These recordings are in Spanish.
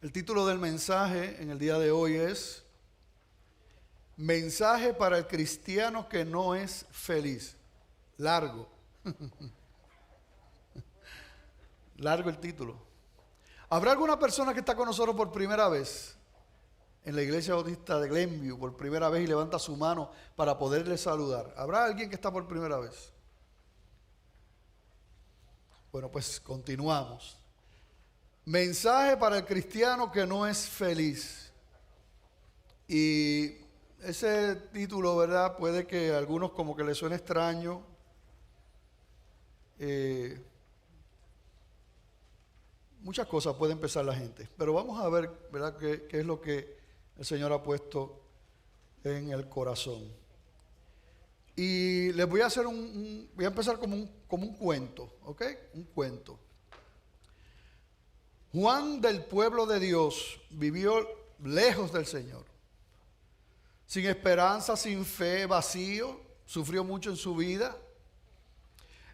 El título del mensaje en el día de hoy es Mensaje para el cristiano que no es feliz. Largo. Largo el título. ¿Habrá alguna persona que está con nosotros por primera vez en la iglesia bautista de Glenview por primera vez y levanta su mano para poderle saludar? ¿Habrá alguien que está por primera vez? Bueno, pues continuamos. Mensaje para el cristiano que no es feliz. Y ese título, ¿verdad? Puede que a algunos como que les suene extraño. Muchas cosas puede empezar la gente. Pero vamos a ver, ¿verdad? ¿Qué es lo que el Señor ha puesto en el corazón? Y les voy a hacer voy a empezar como un cuento, ¿ok? Un cuento. Juan del pueblo de Dios vivió lejos del Señor, sin esperanza, sin fe, vacío, sufrió mucho en su vida.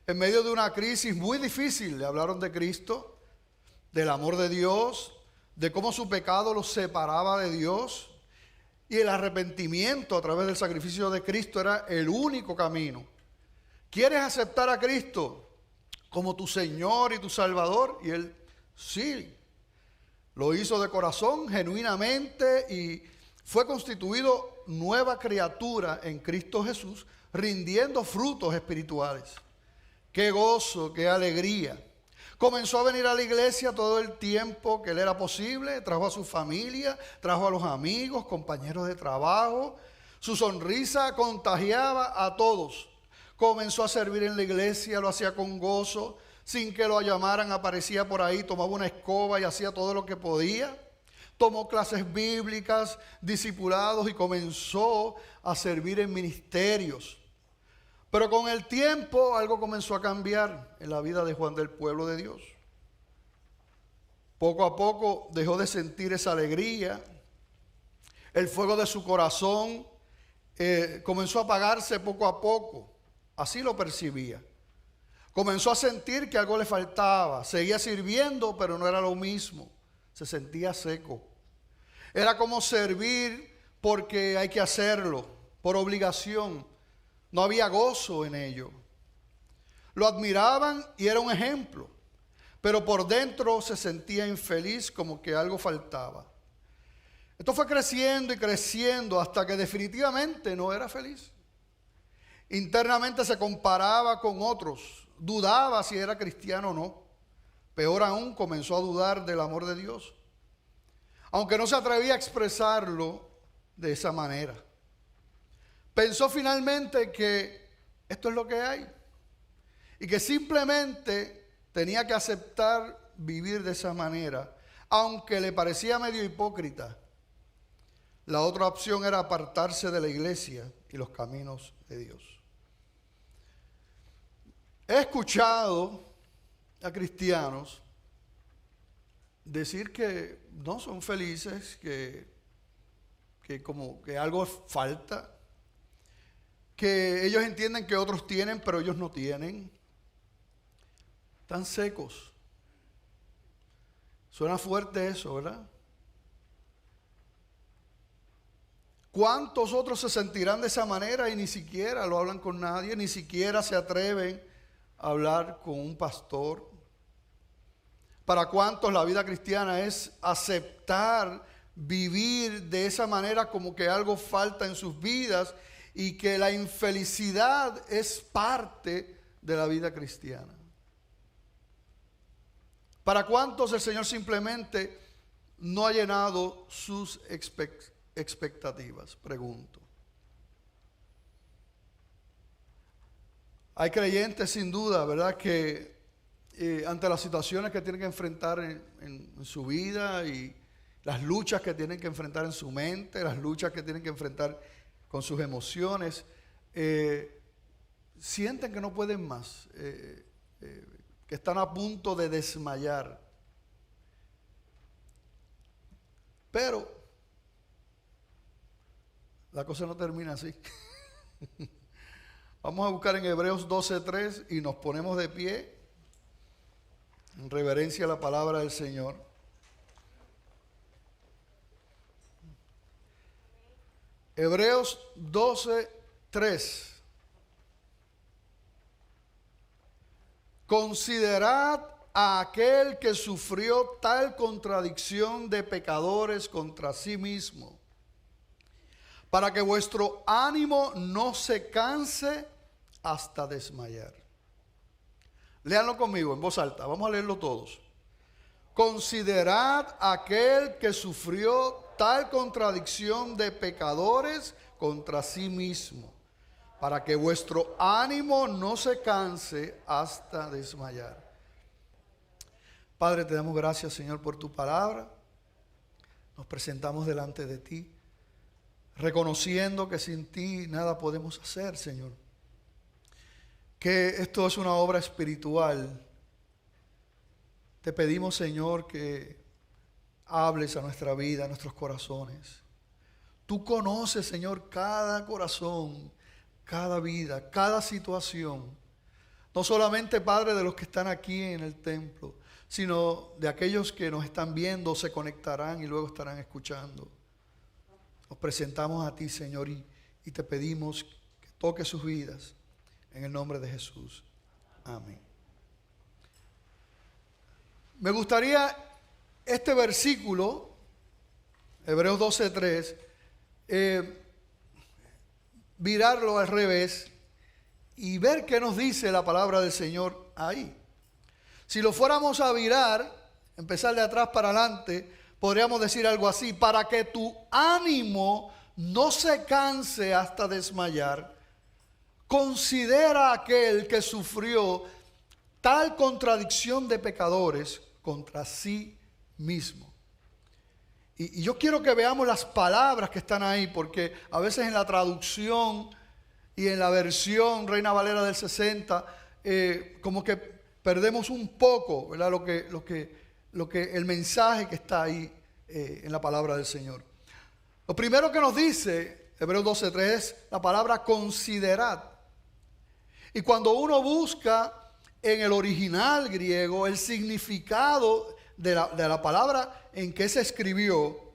En medio de una crisis muy difícil le hablaron de Cristo, del amor de Dios, de cómo su pecado los separaba de Dios y el arrepentimiento a través del sacrificio de Cristo era el único camino. ¿Quieres aceptar a Cristo como tu Señor y tu Salvador? Y él, sí, lo hizo de corazón, genuinamente, y fue constituido nueva criatura en Cristo Jesús, rindiendo frutos espirituales. ¡Qué gozo, qué alegría! Comenzó a venir a la iglesia todo el tiempo que le era posible, trajo a su familia, trajo a los amigos, compañeros de trabajo. Su sonrisa contagiaba a todos. Comenzó a servir en la iglesia, lo hacía con gozo, sin que lo llamaran, aparecía por ahí, tomaba una escoba y hacía todo lo que podía. Tomó clases bíblicas, discipulados y comenzó a servir en ministerios. Pero con el tiempo algo comenzó a cambiar en la vida de Juan del pueblo de Dios. Poco a poco dejó de sentir esa alegría. El fuego de su corazón comenzó a apagarse poco a poco. Así lo percibía. Comenzó a sentir que algo le faltaba. Seguía sirviendo, pero no era lo mismo. Se sentía seco. Era como servir porque hay que hacerlo, por obligación. No había gozo en ello. Lo admiraban y era un ejemplo, pero por dentro se sentía infeliz, como que algo faltaba. Esto fue creciendo y creciendo hasta que definitivamente no era feliz. Internamente se comparaba con otros, dudaba si era cristiano o no. Peor aún, comenzó a dudar del amor de Dios, aunque no se atrevía a expresarlo de esa manera. Pensó finalmente que esto es lo que hay y que simplemente tenía que aceptar vivir de esa manera, aunque le parecía medio hipócrita. La otra opción era apartarse de la iglesia y los caminos de Dios. He escuchado a cristianos decir que no son felices, que como que algo falta, que ellos entienden que otros tienen, pero ellos no tienen. Están secos. Suena fuerte eso, ¿verdad? ¿Cuántos otros se sentirán de esa manera y ni siquiera lo hablan con nadie, ni siquiera se atreven a hablar con un pastor? ¿Para cuántos la vida cristiana es aceptar vivir de esa manera como que algo falta en sus vidas y que la infelicidad es parte de la vida cristiana? ¿Para cuántos el Señor simplemente no ha llenado sus expectativas? Pregunto. Hay creyentes sin duda, ¿verdad?, que ante las situaciones que tienen que enfrentar en su vida y las luchas que tienen que enfrentar en su mente, las luchas que tienen que enfrentar con sus emociones, sienten que no pueden más, que están a punto de desmayar. Pero la cosa no termina así. Vamos a buscar en Hebreos 12:3 y nos ponemos de pie en reverencia a la palabra del Señor. Hebreos 12:3. Considerad a aquel que sufrió tal contradicción de pecadores contra sí mismo, para que vuestro ánimo no se canse hasta desmayar. Léanlo conmigo en voz alta, vamos a leerlo todos. Considerad a aquel que sufrió tal contradicción de pecadores contra sí mismo, para que vuestro ánimo no se canse hasta desmayar. Padre, te damos gracias, Señor, por tu palabra. Nos presentamos delante de ti, reconociendo que sin ti nada podemos hacer, Señor. Que esto es una obra espiritual. Te pedimos, Señor, que hables a nuestra vida, a nuestros corazones. Tú conoces, Señor, cada corazón, cada vida, cada situación. No solamente, Padre, de los que están aquí en el templo, sino de aquellos que nos están viendo, se conectarán y luego estarán escuchando. Nos presentamos a ti, Señor, y te pedimos que toques sus vidas en el nombre de Jesús. Amén. Me gustaría este versículo, Hebreos 12:3, virarlo al revés y ver qué nos dice la palabra del Señor ahí. Si lo fuéramos a virar, empezar de atrás para adelante, podríamos decir algo así: para que tu ánimo no se canse hasta desmayar, considera a aquel que sufrió tal contradicción de pecadores contra sí mismo. Y yo quiero que veamos las palabras que están ahí, porque a veces en la traducción y en la versión Reina Valera del 60, como que perdemos un poco, ¿verdad? Lo que el mensaje que está ahí en la palabra del Señor. Lo primero que nos dice Hebreos 12:3 es la palabra considerad. Y cuando uno busca en el original griego el significado de la palabra en que se escribió,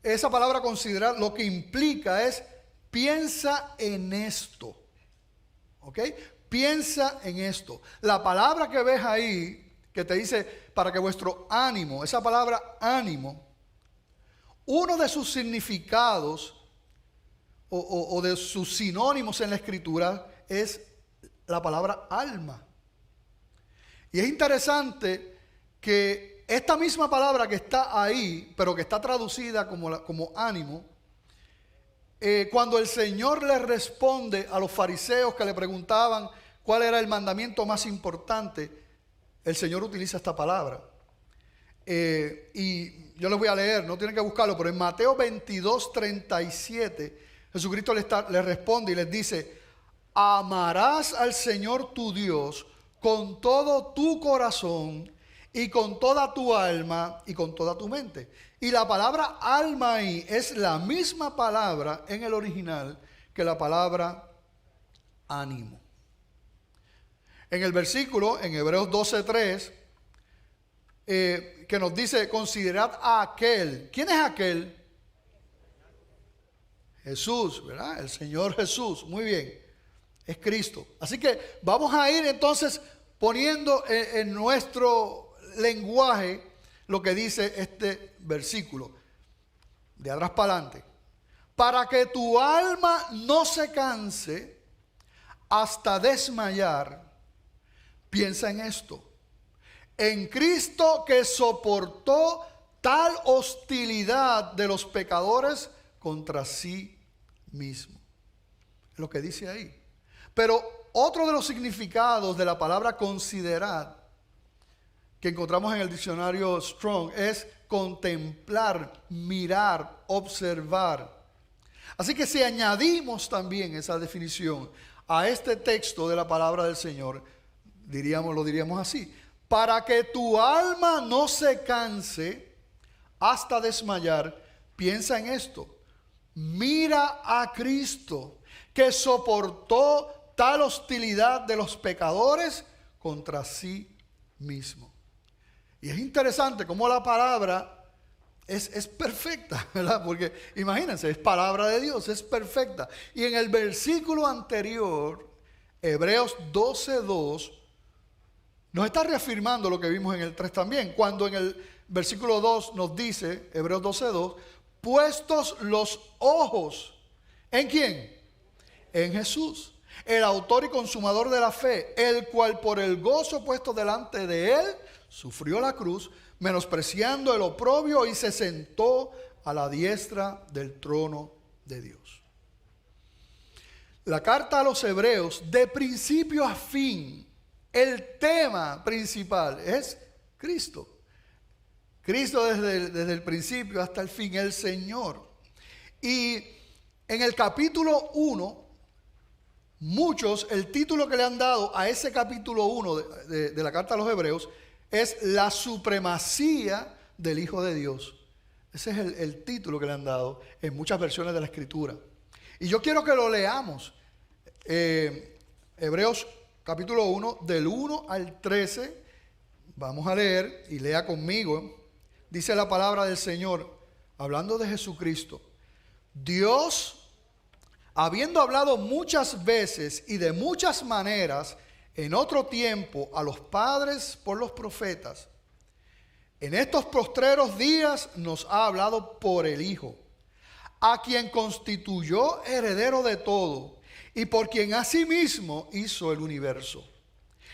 esa palabra considerar lo que implica es: piensa en esto. ¿Ok? Piensa en esto. La palabra que ves ahí, que te dice para que vuestro ánimo, esa palabra ánimo, uno de sus significados o de sus sinónimos en la escritura es la palabra alma. Y es interesante que esta misma palabra que está ahí, pero que está traducida como ánimo, cuando el Señor le responde a los fariseos que le preguntaban cuál era el mandamiento más importante, el Señor utiliza esta palabra. Y yo les voy a leer, no tienen que buscarlo, pero en Mateo 22:37, Jesucristo le responde y les dice: amarás al Señor tu Dios con todo tu corazón y con toda tu alma y con toda tu mente. Y la palabra alma ahí es la misma palabra en el original que la palabra ánimo. En el versículo, en Hebreos 12:3, que nos dice: considerad a aquel. ¿Quién es aquel? Jesús, ¿verdad? El Señor Jesús. Muy bien. Es Cristo. Así que vamos a ir entonces poniendo en nuestro lenguaje lo que dice este versículo, de atrás para adelante. Para que tu alma no se canse hasta desmayar, piensa en esto: en Cristo, que soportó tal hostilidad de los pecadores contra sí mismo. Es lo que dice ahí. Pero otro de los significados de la palabra considerar que encontramos en el diccionario Strong es contemplar, mirar, observar. Así que si añadimos también esa definición a este texto de la palabra del Señor, lo diríamos así: para que tu alma no se canse hasta desmayar, piensa en esto: mira a Cristo, que soportó tal hostilidad de los pecadores contra sí mismo. Y es interesante cómo la palabra es perfecta, ¿verdad? Porque imagínense, es palabra de Dios, es perfecta. Y en el versículo anterior, Hebreos 12:2, nos está reafirmando lo que vimos en el 3 también. Cuando en el versículo 2 nos dice, Hebreos 12:2, puestos los ojos, ¿en quién? En Jesús, el autor y consumador de la fe, el cual por el gozo puesto delante de él, sufrió la cruz, menospreciando el oprobio, y se sentó a la diestra del trono de Dios. La carta a los Hebreos, de principio a fin, el tema principal es Cristo. Cristo desde el principio hasta el fin, el Señor. Y en el capítulo 1, muchos, el título que le han dado a ese capítulo 1 de la carta a los Hebreos es la supremacía del Hijo de Dios. Ese es el título que le han dado en muchas versiones de la Escritura. Y yo quiero que lo leamos. Hebreos capítulo 1, del 1 al 13. Vamos a leer y lea conmigo. Dice la palabra del Señor, hablando de Jesucristo. Dios, habiendo hablado muchas veces y de muchas maneras en otro tiempo a los padres por los profetas, en estos postreros días nos ha hablado por el Hijo, a quien constituyó heredero de todo y por quien asimismo hizo el universo,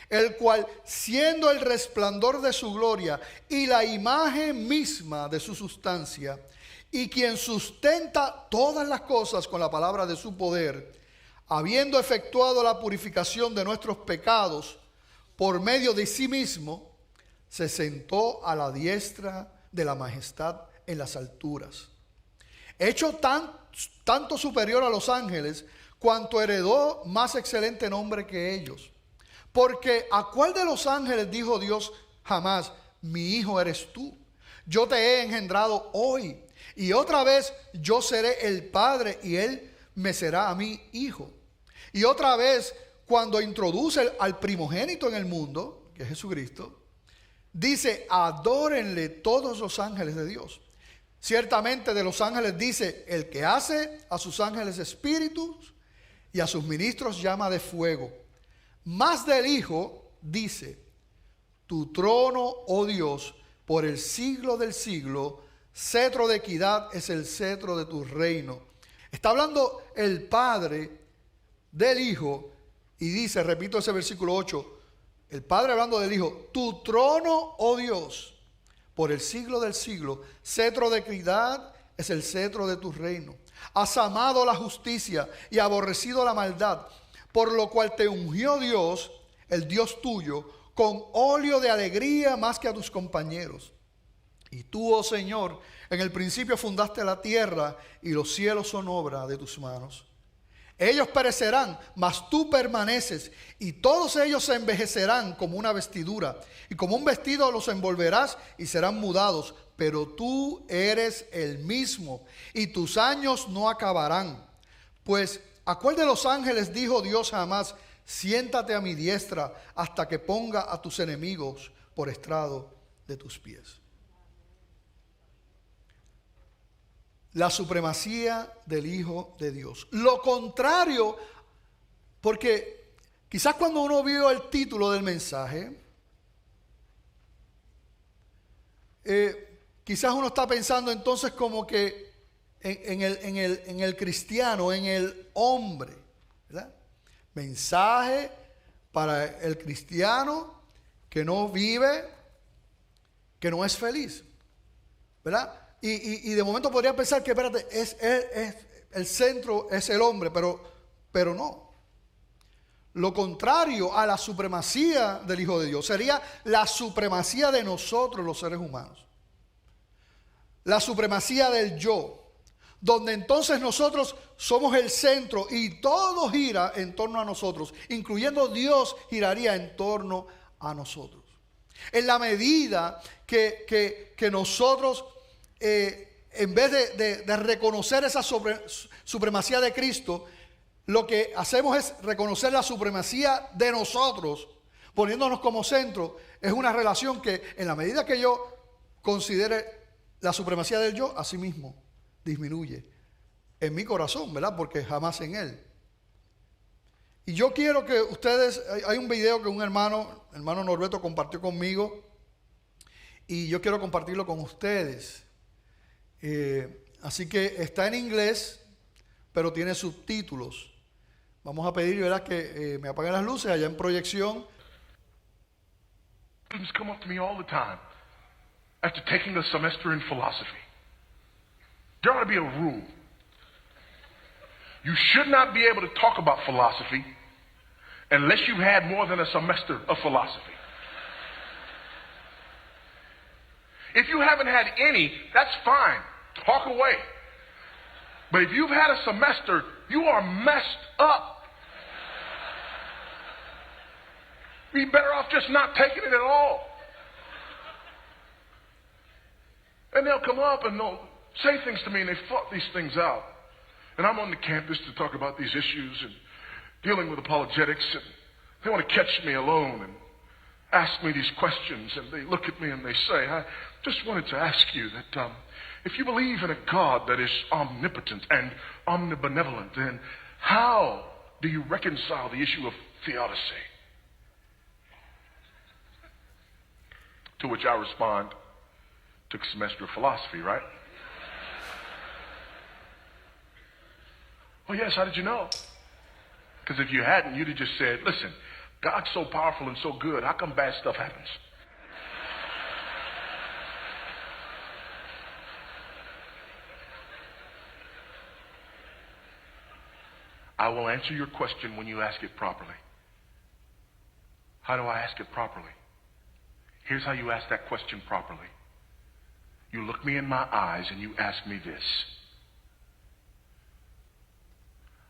el cual, siendo el resplandor de su gloria y la imagen misma de su sustancia, y quien sustenta todas las cosas con la palabra de su poder, habiendo efectuado la purificación de nuestros pecados por medio de sí mismo, se sentó a la diestra de la majestad en las alturas, hecho tanto superior a los ángeles, cuanto heredó más excelente nombre que ellos. Porque ¿a cuál de los ángeles dijo Dios jamás, mi hijo eres tú? Yo te he engendrado hoy, y otra vez yo seré el padre y él me será a mí hijo. Y otra vez, cuando introduce al primogénito en el mundo, que es Jesucristo, dice, adórenle todos los ángeles de Dios. Ciertamente de los ángeles dice, el que hace a sus ángeles espíritus y a sus ministros llama de fuego. Más del Hijo dice, tu trono, oh Dios, por el siglo del siglo, cetro de equidad es el cetro de tu reino. Está hablando el Padre del Hijo y dice, repito ese versículo 8, el Padre hablando del Hijo, tu trono, oh Dios, por el siglo del siglo, cetro de equidad es el cetro de tu reino. Has amado la justicia y aborrecido la maldad, por lo cual te ungió Dios, el Dios tuyo, con óleo de alegría más que a tus compañeros. Y tú, oh Señor, en el principio fundaste la tierra y los cielos son obra de tus manos. Ellos perecerán, mas tú permaneces, y todos ellos se envejecerán como una vestidura, y como un vestido los envolverás y serán mudados, pero tú eres el mismo, y tus años no acabarán. Pues, ¿a cuál de los ángeles dijo Dios jamás, siéntate a mi diestra hasta que ponga a tus enemigos por estrado de tus pies? La supremacía del Hijo de Dios. Lo contrario, porque quizás cuando uno vio el título del mensaje, quizás uno está pensando entonces como que en el cristiano, en el hombre, ¿verdad? Mensaje para el cristiano que no vive, que no es feliz, ¿verdad? Y de momento podría pensar que, espérate, es el centro es el hombre, pero no. Lo contrario a la supremacía del Hijo de Dios sería la supremacía de nosotros los seres humanos. La supremacía del yo, donde entonces nosotros somos el centro y todo gira en torno a nosotros, incluyendo Dios giraría en torno a nosotros. En la medida que nosotros, en vez de reconocer esa supremacía de Cristo, lo que hacemos es reconocer la supremacía de nosotros, poniéndonos como centro. Es una relación que en la medida que yo considere la supremacía del yo, así mismo, disminuye. En mi corazón, ¿verdad? Porque jamás en él. Y yo quiero que ustedes, hay un video que un hermano Norberto compartió conmigo, y yo quiero compartirlo con ustedes. Así que está en inglés, pero tiene subtítulos. Vamos a pedir, ¿verdad?, que me apaguen las luces allá en proyección. Students come up to me all the time after taking a semester in philosophy. There ought to be a rule. You should not be able to talk about philosophy unless you've had more than a semester of philosophy. If you haven't had any, that's fine. Talk away. But if you've had a semester, you are messed up. You'd be better off just not taking it at all. And they'll come up and they'll say things to me, and they've thought these things out. And I'm on the campus to talk about these issues and dealing with apologetics, and they want to catch me alone and ask me these questions, and they look at me and they say, I just wanted to ask you that if you believe in a God that is omnipotent and omnibenevolent, then how do you reconcile the issue of theodicy? To which I respond, took a semester of philosophy, right? Well, yes, how did you know? Because if you hadn't, you'd have just said, listen, God's so powerful and so good, how come bad stuff happens? I will answer your question when you ask it properly. How do I ask it properly? Here's how you ask that question properly. You look me in my eyes and you ask me this.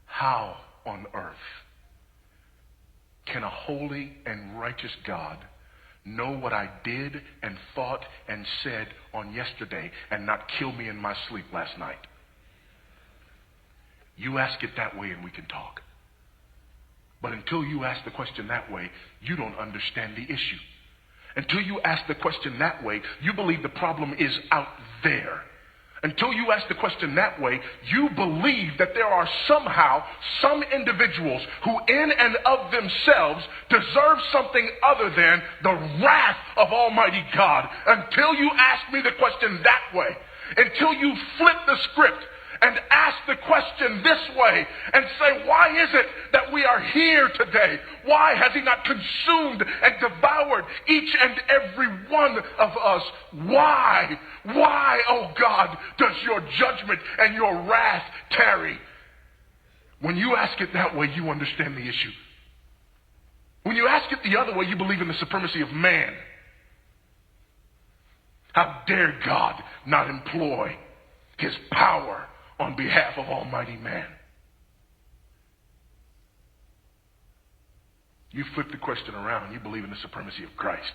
How on earth can a holy and righteous God know what I did and thought and said on yesterday and not kill me in my sleep last night? You ask it that way and we can talk. But until you ask the question that way, you don't understand the issue. Until you ask the question that way, you believe the problem is out there. Until you ask the question that way, you believe that there are somehow some individuals who in and of themselves deserve something other than the wrath of Almighty God. Until you ask me the question that way, until you flip the script and ask the question this way and say, why is it that we are here today? Why has he not consumed and devoured each and every one of us? Why, oh God, does your judgment and your wrath tarry? When you ask it that way, you understand the issue. When you ask it the other way, you believe in the supremacy of man. How dare God not employ his power on behalf of almighty man? You flip the question around and you believe in the supremacy of Christ.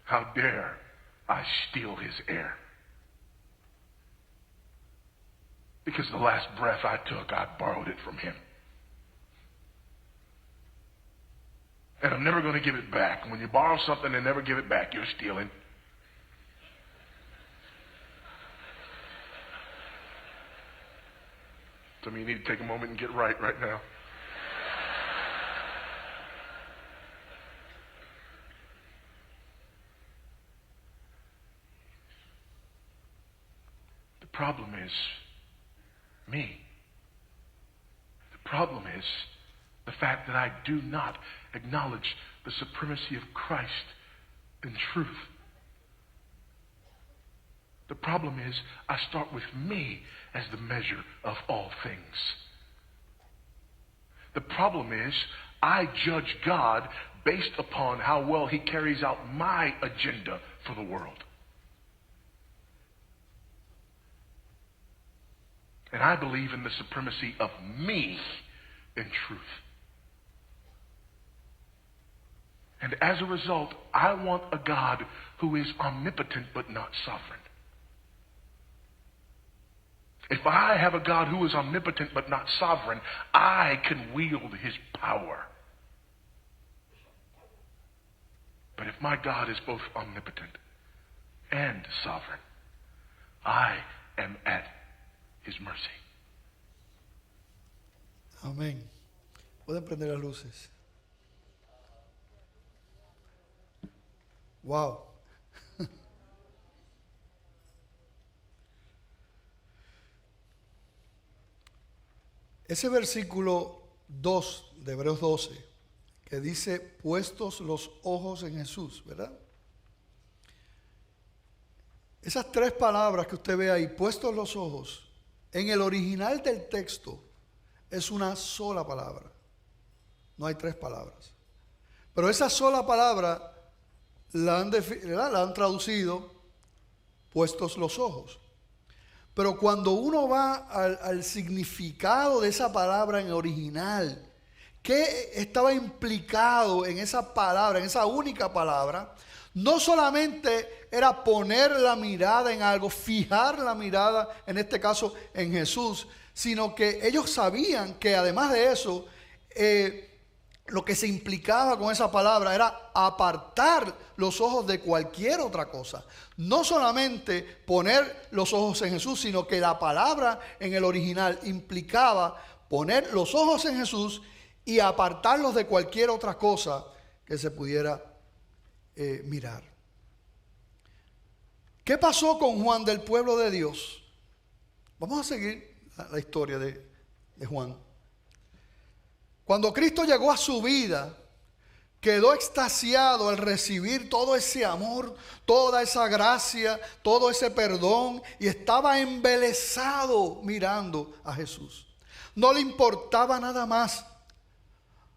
How dare I steal his air? Because the last breath I took, I borrowed it from him. And I'm never going to give it back. And when you borrow something and never give it back, you're stealing. Some of you need to take a moment and get right now. The problem is me. The problem is the fact that I do not acknowledge the supremacy of Christ in truth. The problem is I start with me as the measure of all things. The problem is I judge God based upon how well he carries out my agenda for the world. And I believe in the supremacy of me in truth. And as a result, I want a God who is omnipotent but not sovereign. If I have a God who is omnipotent but not sovereign, I can wield his power. But if my God is both omnipotent and and sovereign. I am at his mercy. Amén. Pueden prender las luces. Wow. Ese versículo 2 de Hebreos 12, que dice, puestos los ojos en Jesús, ¿verdad? Esas tres palabras que usted ve ahí, puestos los ojos, en el original del texto es una sola palabra. No hay tres palabras. Pero esa sola palabra la han traducido, puestos los ojos. Pero cuando uno va al significado de esa palabra en original, ¿qué estaba implicado en esa palabra, en esa única palabra? No solamente era poner la mirada en algo, fijar la mirada, en este caso en Jesús, sino que ellos sabían que además de eso, lo que se implicaba con esa palabra era apartar los ojos de cualquier otra cosa. No solamente poner los ojos en Jesús, sino que la palabra en el original implicaba poner los ojos en Jesús y apartarlos de cualquier otra cosa que se pudiera mirar. ¿Qué pasó con Juan del pueblo de Dios? Vamos a seguir la historia de Juan. Cuando Cristo llegó a su vida, quedó extasiado al recibir todo ese amor, toda esa gracia, todo ese perdón, y estaba embelesado mirando a Jesús. No le importaba nada más.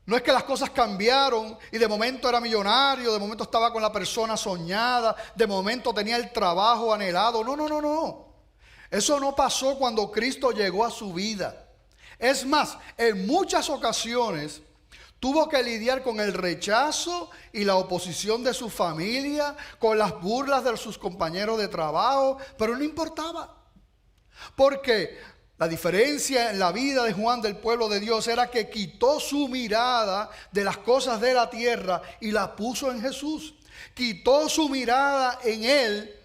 No es que las cosas cambiaron y de momento era millonario, de momento estaba con la persona soñada, de momento tenía el trabajo anhelado. No. Eso no pasó cuando Cristo llegó a su vida. Es más, en muchas ocasiones tuvo que lidiar con el rechazo y la oposición de su familia, con las burlas de sus compañeros de trabajo, pero no importaba. Porque la diferencia en la vida de Juan del pueblo de Dios era que quitó su mirada de las cosas de la tierra y la puso en Jesús. Quitó su mirada en Él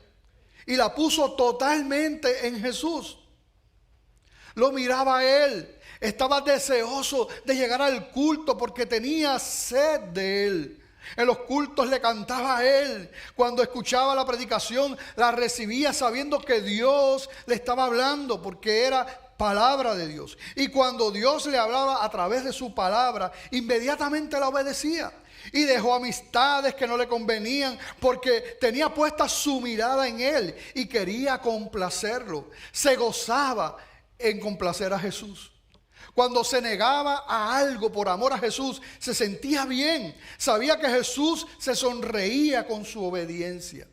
y la puso totalmente en Jesús. Lo miraba a Él. Estaba deseoso de llegar al culto porque tenía sed de Él. En los cultos le cantaba a Él. Cuando escuchaba la predicación, la recibía sabiendo que Dios le estaba hablando porque era palabra de Dios. Y cuando Dios le hablaba a través de su palabra, inmediatamente la obedecía. Y dejó amistades que no le convenían porque tenía puesta su mirada en Él y quería complacerlo. Se gozaba en complacer a Jesús. Cuando se negaba a algo por amor a Jesús, se sentía bien. Sabía que Jesús se sonreía con su obediencia.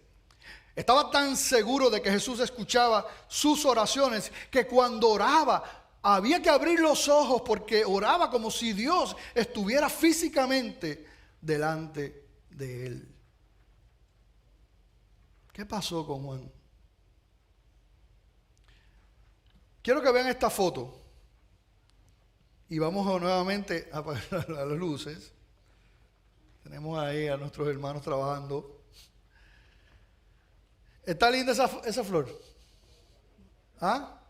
Estaba tan seguro de que Jesús escuchaba sus oraciones que cuando oraba había que abrir los ojos porque oraba como si Dios estuviera físicamente delante de él. ¿Qué pasó con Juan? Quiero que vean esta foto. Y vamos nuevamente a apagar las luces. Tenemos ahí a nuestros hermanos trabajando. ¿Está linda esa flor? ¿Ah?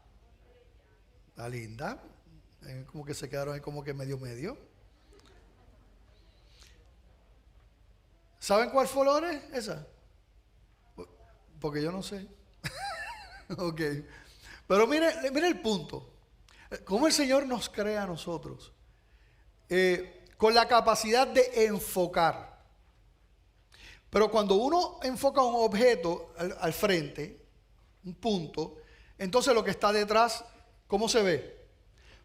Está linda. Como que se quedaron ahí como que medio. ¿Saben cuál flor es esa? Porque yo no sé. Ok. Pero mire el punto. Cómo el Señor nos crea a nosotros con la capacidad de enfocar. Pero cuando uno enfoca un objeto al frente, un punto, entonces lo que está detrás, ¿cómo se ve?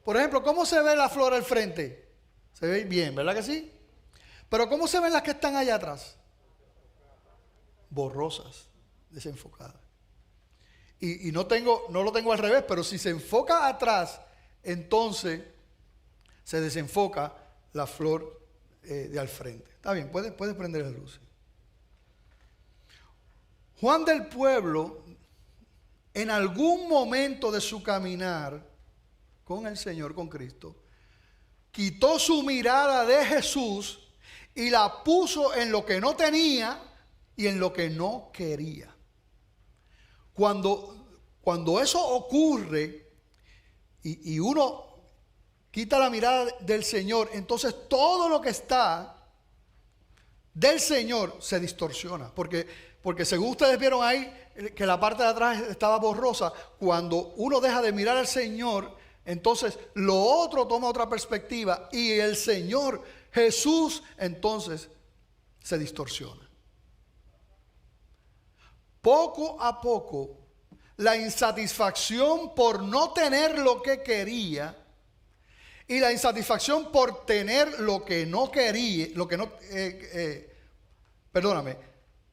Por ejemplo, ¿cómo se ve la flor al frente? Se ve bien, ¿verdad que sí? Pero ¿cómo se ven las que están allá atrás? Borrosas, desenfocadas. Y no lo tengo al revés, pero si se enfoca atrás, entonces se desenfoca la flor de al frente. Está bien, puedes prender las luces. Juan del pueblo, en algún momento de su caminar con el Señor, con Cristo, quitó su mirada de Jesús y la puso en lo que no tenía y en lo que no quería. Cuando eso ocurre y uno quita la mirada del Señor, entonces todo lo que está del Señor se distorsiona. Porque según ustedes vieron ahí, que la parte de atrás estaba borrosa, cuando uno deja de mirar al Señor, entonces lo otro toma otra perspectiva y el Señor Jesús entonces se distorsiona. Poco a poco, la insatisfacción por no tener lo que quería y la insatisfacción por tener lo que no quería,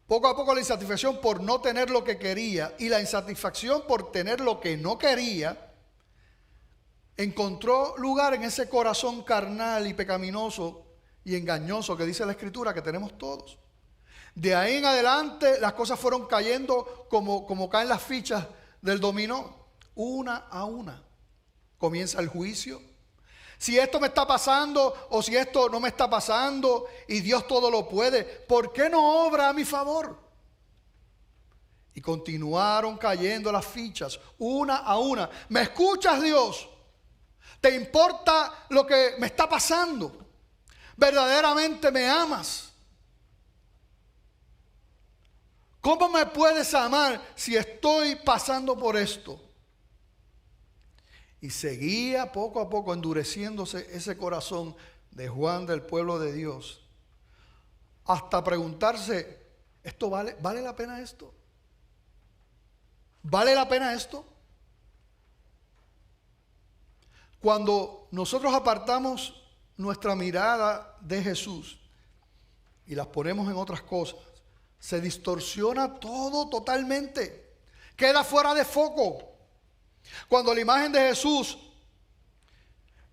poco a poco la insatisfacción por no tener lo que quería y la insatisfacción por tener lo que no quería encontró lugar en ese corazón carnal y pecaminoso y engañoso que dice la Escritura que tenemos todos. De ahí en adelante las cosas fueron cayendo como caen las fichas del dominó, una a una. Comienza el juicio. Si esto me está pasando o si esto no me está pasando y Dios todo lo puede, ¿por qué no obra a mi favor? Y continuaron cayendo las fichas, una a una. ¿Me escuchas, Dios? ¿Te importa lo que me está pasando? ¿Verdaderamente me amas? ¿Cómo me puedes amar si estoy pasando por esto? Y seguía poco a poco endureciéndose ese corazón de Juan del pueblo de Dios. Hasta preguntarse, ¿esto vale la pena esto? ¿Vale la pena esto? Cuando nosotros apartamos nuestra mirada de Jesús y las ponemos en otras cosas, se distorsiona todo totalmente. Queda fuera de foco. Cuando la imagen de Jesús,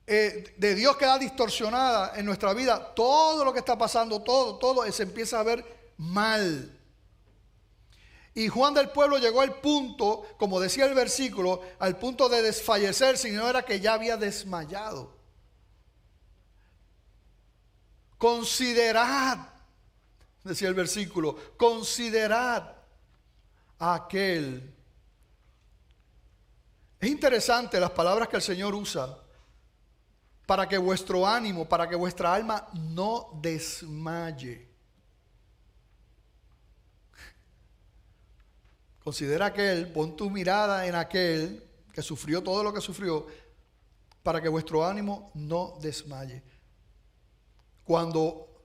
de Dios queda distorsionada en nuestra vida, todo lo que está pasando, todo se empieza a ver mal. Y Juan del pueblo llegó al punto, como decía el versículo, al punto de desfallecer, si no era que ya había desmayado. Considerad, decía el versículo, considerad a aquel. Es interesante las palabras que el Señor usa para que vuestro ánimo, para que vuestra alma no desmaye. Considera aquel, pon tu mirada en aquel que sufrió todo lo que sufrió, para que vuestro ánimo no desmaye. Cuando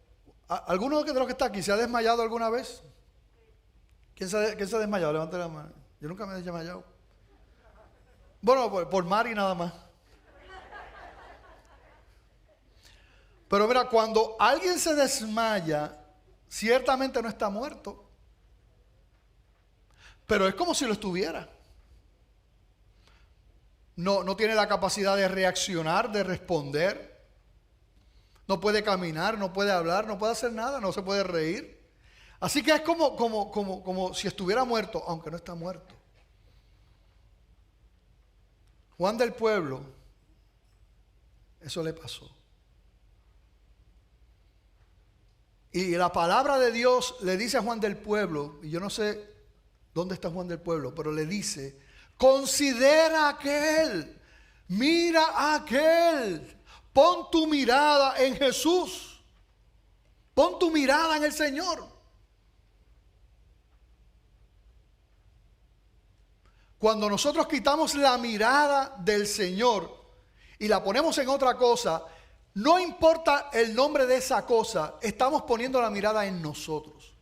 ¿alguno de los que está aquí se ha desmayado alguna vez? ¿Quién se ha desmayado? Levante la mano. Yo nunca me he desmayado. Bueno, por Mari nada más. Pero mira, cuando alguien se desmaya, ciertamente no está muerto, pero es como si lo estuviera. No tiene la capacidad de reaccionar, de responder. No puede caminar, no puede hablar, no puede hacer nada, no se puede reír. Así que es como si estuviera muerto, aunque no está muerto. Juan del pueblo, eso le pasó. Y la palabra de Dios le dice a Juan del pueblo, y yo no sé dónde está Juan del pueblo, pero le dice, considera a aquel, mira a aquel, pon tu mirada en Jesús, pon tu mirada en el Señor. Cuando nosotros quitamos la mirada del Señor y la ponemos en otra cosa, no importa el nombre de esa cosa, estamos poniendo la mirada en nosotros.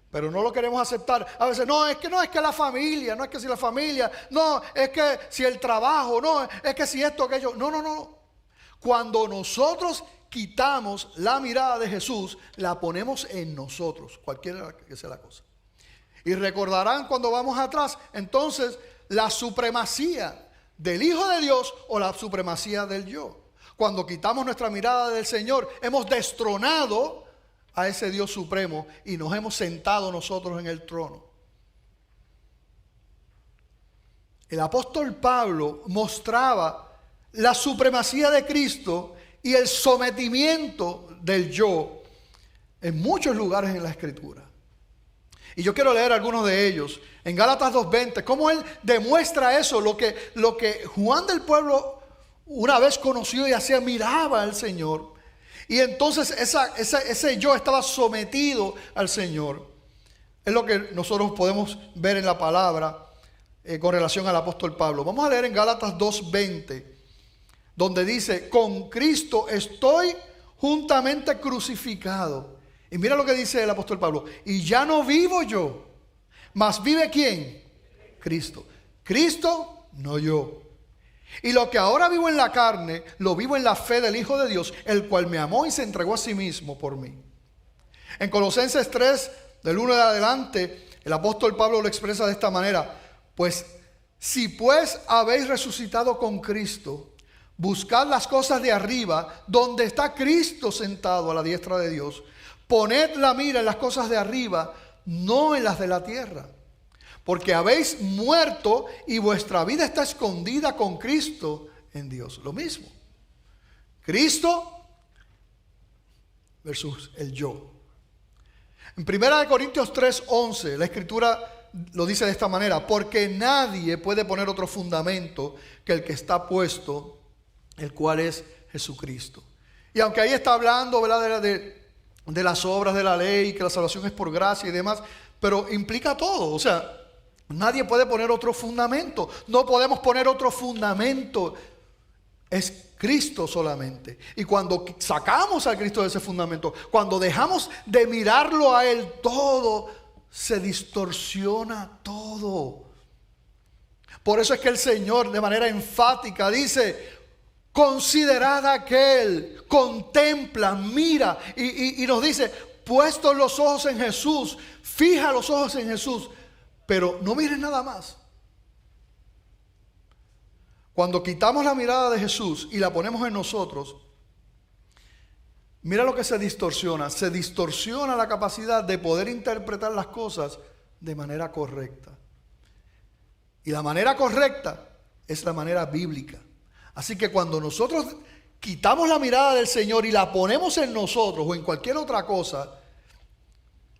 Pero no lo queremos aceptar. A veces, no es que la familia, no es que si la familia, no, es que si el trabajo, no, es que si esto, aquello. No. Cuando nosotros quitamos la mirada de Jesús, la ponemos en nosotros, cualquiera que sea la cosa. Y recordarán cuando vamos atrás, entonces, la supremacía del Hijo de Dios o la supremacía del yo. Cuando quitamos nuestra mirada del Señor, hemos destronado a ese Dios supremo y nos hemos sentado nosotros en el trono. El apóstol Pablo mostraba la supremacía de Cristo y el sometimiento del yo en muchos lugares en la Escritura. Y yo quiero leer algunos de ellos. En Gálatas 2:20, cómo él demuestra eso, lo que Juan del Pueblo una vez conoció y hacía, miraba al Señor. Y entonces ese yo estaba sometido al Señor. Es lo que nosotros podemos ver en la palabra con relación al apóstol Pablo. Vamos a leer en Gálatas 2:20, donde dice: con Cristo estoy juntamente crucificado. Y mira lo que dice el apóstol Pablo: y ya no vivo yo, mas vive ¿quién? Cristo. Cristo, no yo. Y lo que ahora vivo en la carne, lo vivo en la fe del Hijo de Dios, el cual me amó y se entregó a sí mismo por mí. En Colosenses 3, del 1 de adelante, el apóstol Pablo lo expresa de esta manera: pues si pues habéis resucitado con Cristo, buscad las cosas de arriba, donde está Cristo sentado a la diestra de Dios. Poned la mira en las cosas de arriba, no en las de la tierra. Porque habéis muerto y vuestra vida está escondida con Cristo en Dios. Lo mismo. Cristo versus el yo. En 1 Corintios 3:11, la Escritura lo dice de esta manera: porque nadie puede poner otro fundamento que el que está puesto, el cual es Jesucristo. Y aunque ahí está hablando, ¿verdad?, de las obras de la ley, que la salvación es por gracia y demás, pero implica todo. O sea, nadie puede poner otro fundamento. No podemos poner otro fundamento. Es Cristo solamente. Y cuando sacamos a Cristo de ese fundamento, cuando dejamos de mirarlo a Él, todo se distorsiona todo. Por eso es que el Señor de manera enfática dice: considerad aquel, contempla, mira, y nos dice: puestos los ojos en Jesús, fija los ojos en Jesús, pero no mires nada más. Cuando quitamos la mirada de Jesús y la ponemos en nosotros, mira lo que se distorsiona. Se distorsiona la capacidad de poder interpretar las cosas de manera correcta. Y la manera correcta es la manera bíblica. Así que cuando nosotros quitamos la mirada del Señor y la ponemos en nosotros o en cualquier otra cosa,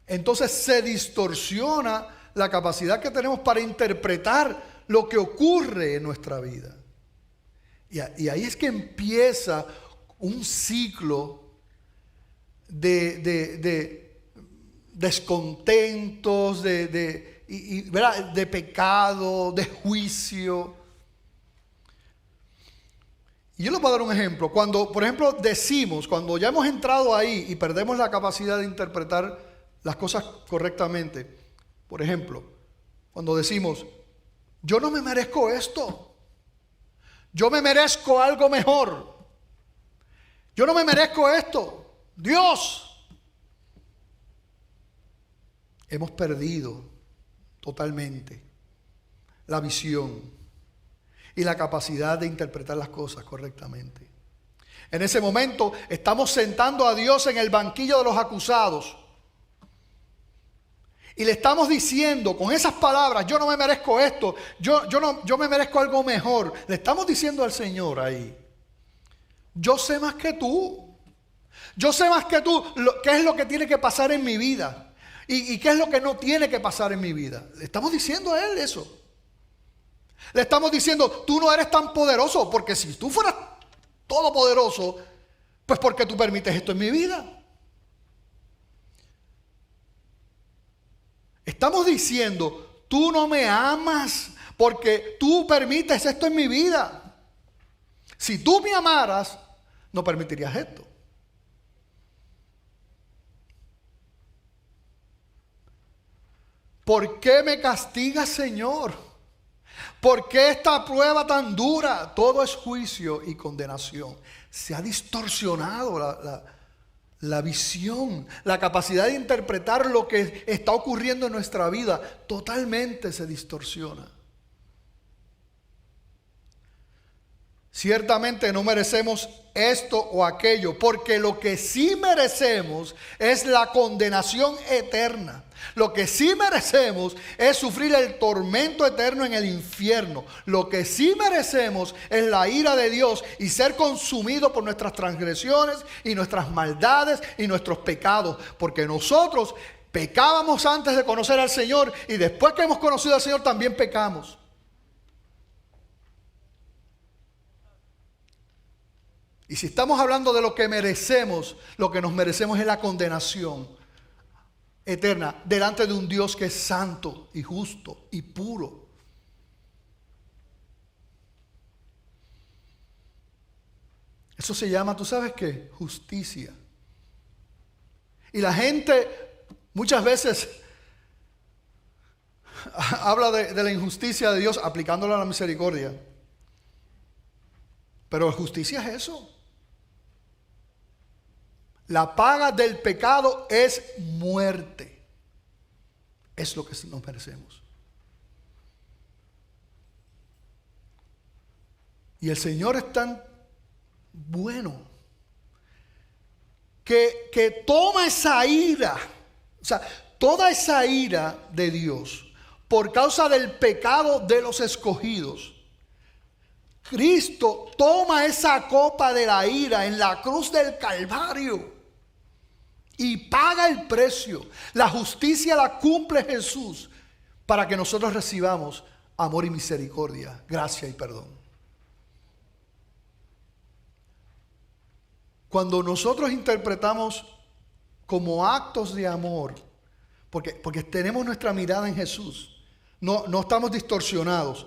entonces se distorsiona la capacidad que tenemos para interpretar lo que ocurre en nuestra vida. Y ahí es que empieza un ciclo de descontentos, de pecado, de juicio. Y yo les voy a dar un ejemplo. Cuando, por ejemplo, cuando ya hemos entrado ahí y perdemos la capacidad de interpretar las cosas correctamente. Por ejemplo, cuando decimos: yo no me merezco esto. Yo me merezco algo mejor. Yo no me merezco esto. Dios. Hemos perdido totalmente la visión y la capacidad de interpretar las cosas correctamente. En ese momento estamos sentando a Dios en el banquillo de los acusados. Y le estamos diciendo con esas palabras: yo no me merezco esto, yo me merezco algo mejor. Le estamos diciendo al Señor ahí: yo sé más que tú. Yo sé más que tú qué es lo que tiene que pasar en mi vida. Y qué es lo que no tiene que pasar en mi vida. Le estamos diciendo a Él eso. Le estamos diciendo: tú no eres tan poderoso, porque si tú fueras todopoderoso, pues ¿por qué tú permites esto en mi vida? Estamos diciendo: tú no me amas porque tú permites esto en mi vida. Si tú me amaras, no permitirías esto. ¿Por qué me castigas, Señor? ¿Por qué esta prueba tan dura? Todo es juicio y condenación. Se ha distorsionado la visión, la capacidad de interpretar lo que está ocurriendo en nuestra vida. Totalmente se distorsiona. Ciertamente no merecemos esto o aquello, porque lo que sí merecemos es la condenación eterna. Lo que sí merecemos es sufrir el tormento eterno en el infierno. Lo que sí merecemos es la ira de Dios y ser consumido por nuestras transgresiones y nuestras maldades y nuestros pecados. Porque nosotros Pecábamos antes de conocer al Señor y después que hemos conocido al Señor también pecamos. Y si estamos hablando de lo que merecemos, lo que nos merecemos es la condenación eterna delante de un Dios que es santo y justo y puro. Eso se llama, ¿tú sabes qué? Justicia. Y la gente muchas veces habla de la injusticia de Dios aplicándola a la misericordia. Pero justicia es eso. La paga del pecado es muerte. Es lo que nos merecemos. Y el Señor es tan bueno que toma esa ira, o sea, toda esa ira de Dios por causa del pecado de los escogidos. Cristo toma esa copa de la ira en la cruz del Calvario y paga el precio. La justicia la cumple Jesús para que nosotros recibamos amor y misericordia, gracia y perdón. Cuando nosotros interpretamos como actos de amor, porque tenemos nuestra mirada en Jesús, no estamos distorsionados,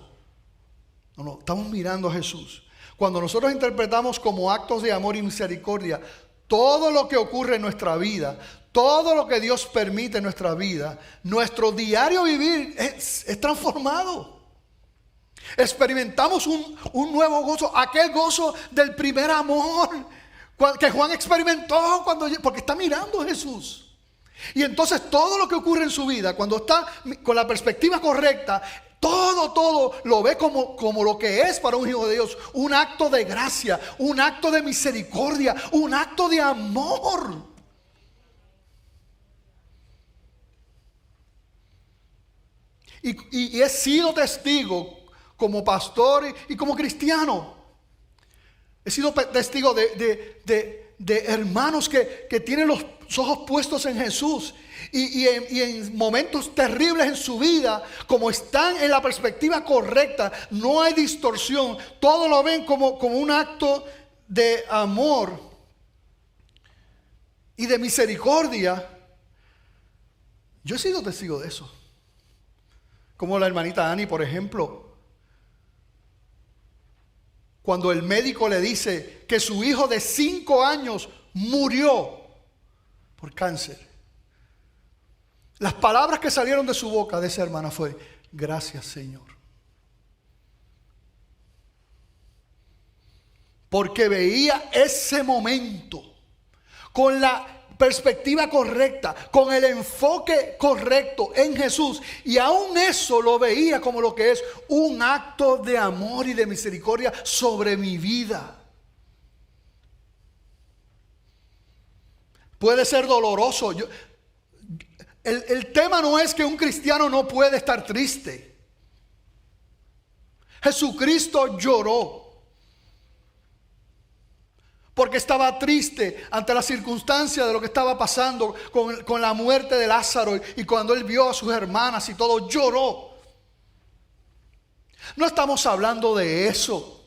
no, estamos mirando a Jesús. Cuando nosotros interpretamos como actos de amor y misericordia todo lo que ocurre en nuestra vida, todo lo que Dios permite en nuestra vida, nuestro diario vivir es transformado. Experimentamos un nuevo gozo, aquel gozo del primer amor que Juan experimentó porque está mirando a Jesús. Y entonces todo lo que ocurre en su vida, cuando está con la perspectiva correcta, todo lo ve como lo que es para un hijo de Dios: un acto de gracia, un acto de misericordia, un acto de amor. Y he sido testigo como pastor y como cristiano. He sido testigo de hermanos que tienen los ojos puestos en Jesús y en momentos terribles en su vida, como están en la perspectiva correcta, no hay distorsión, todo lo ven como un acto de amor y de misericordia. Yo he sido testigo de eso, como la hermanita Annie, por ejemplo. Cuando el médico le dice que su hijo de 5 años murió por cáncer, las palabras que salieron de su boca de esa hermana fue: gracias, Señor. Porque veía ese momento con la perspectiva correcta, con el enfoque correcto en Jesús, y aún eso lo veía como lo que es un acto de amor y de misericordia sobre mi vida. Puede ser doloroso. El tema no es que un cristiano no puede estar triste. Jesucristo lloró porque estaba triste ante la circunstancia de lo que estaba pasando con la muerte de Lázaro, y cuando él vio a sus hermanas y todo, lloró. No estamos hablando de eso.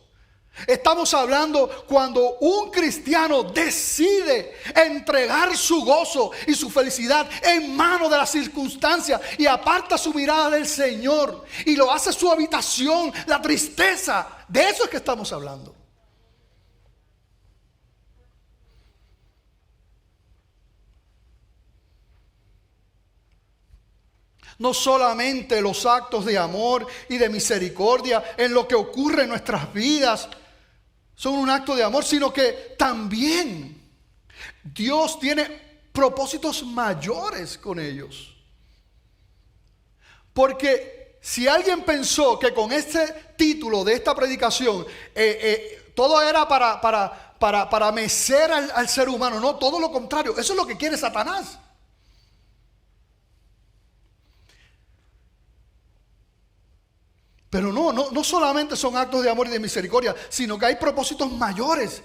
Estamos hablando cuando un cristiano decide entregar su gozo y su felicidad en manos de las circunstancias y aparta su mirada del Señor y lo hace su habitación, la tristeza. De eso es que estamos hablando. No solamente los actos de amor y de misericordia en lo que ocurre en nuestras vidas son un acto de amor, sino que también Dios tiene propósitos mayores con ellos. Porque si alguien pensó que con este título de esta predicación todo era para mecer al ser humano, no, todo lo contrario. Eso es lo que quiere Satanás. Pero no solamente son actos de amor y de misericordia, sino que hay propósitos mayores.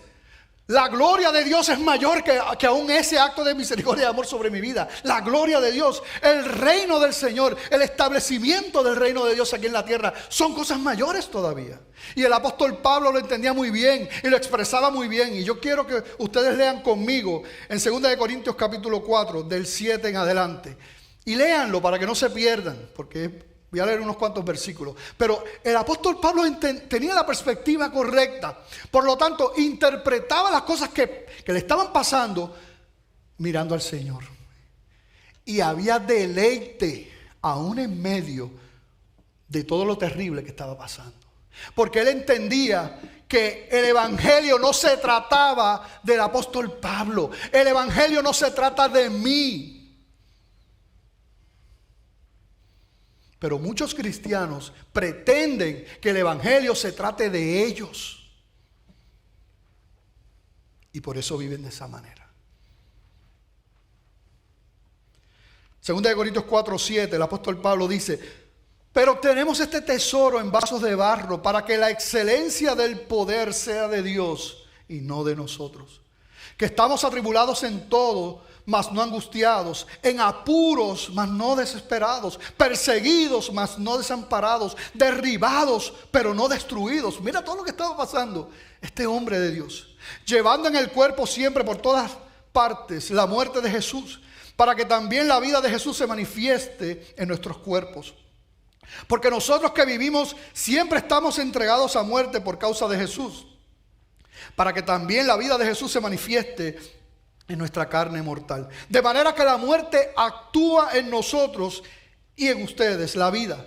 La gloria de Dios es mayor que aún ese acto de misericordia y amor sobre mi vida. La gloria de Dios, el reino del Señor, el establecimiento del reino de Dios aquí en la tierra son cosas mayores todavía. Y el apóstol Pablo lo entendía muy bien y lo expresaba muy bien. Y yo quiero que ustedes lean conmigo en 2 Corintios capítulo 4 del 7 en adelante. Y léanlo para que no se pierdan, porque voy a leer unos cuantos versículos. Pero el apóstol Pablo tenía la perspectiva correcta. Por lo tanto, interpretaba las cosas que le estaban pasando mirando al Señor. Y había deleite aún en medio de todo lo terrible que estaba pasando. Porque él entendía que el evangelio no se trataba del apóstol Pablo. El evangelio no se trata de mí. Pero muchos cristianos pretenden que el evangelio se trate de ellos. Y por eso viven de esa manera. 2 Corintios 4:7, el apóstol Pablo dice: pero tenemos este tesoro en vasos de barro para que la excelencia del poder sea de Dios y no de nosotros. Que estamos atribulados en todo, mas no angustiados, en apuros, mas no desesperados, perseguidos, mas no desamparados, derribados, pero no destruidos. Mira todo lo que estaba pasando este hombre de Dios, llevando en el cuerpo siempre por todas partes la muerte de Jesús, para que también la vida de Jesús se manifieste en nuestros cuerpos. Porque nosotros que vivimos siempre estamos entregados a muerte por causa de Jesús, para que también la vida de Jesús se manifieste en nuestra carne mortal. De manera que la muerte actúa en nosotros y en ustedes, la vida.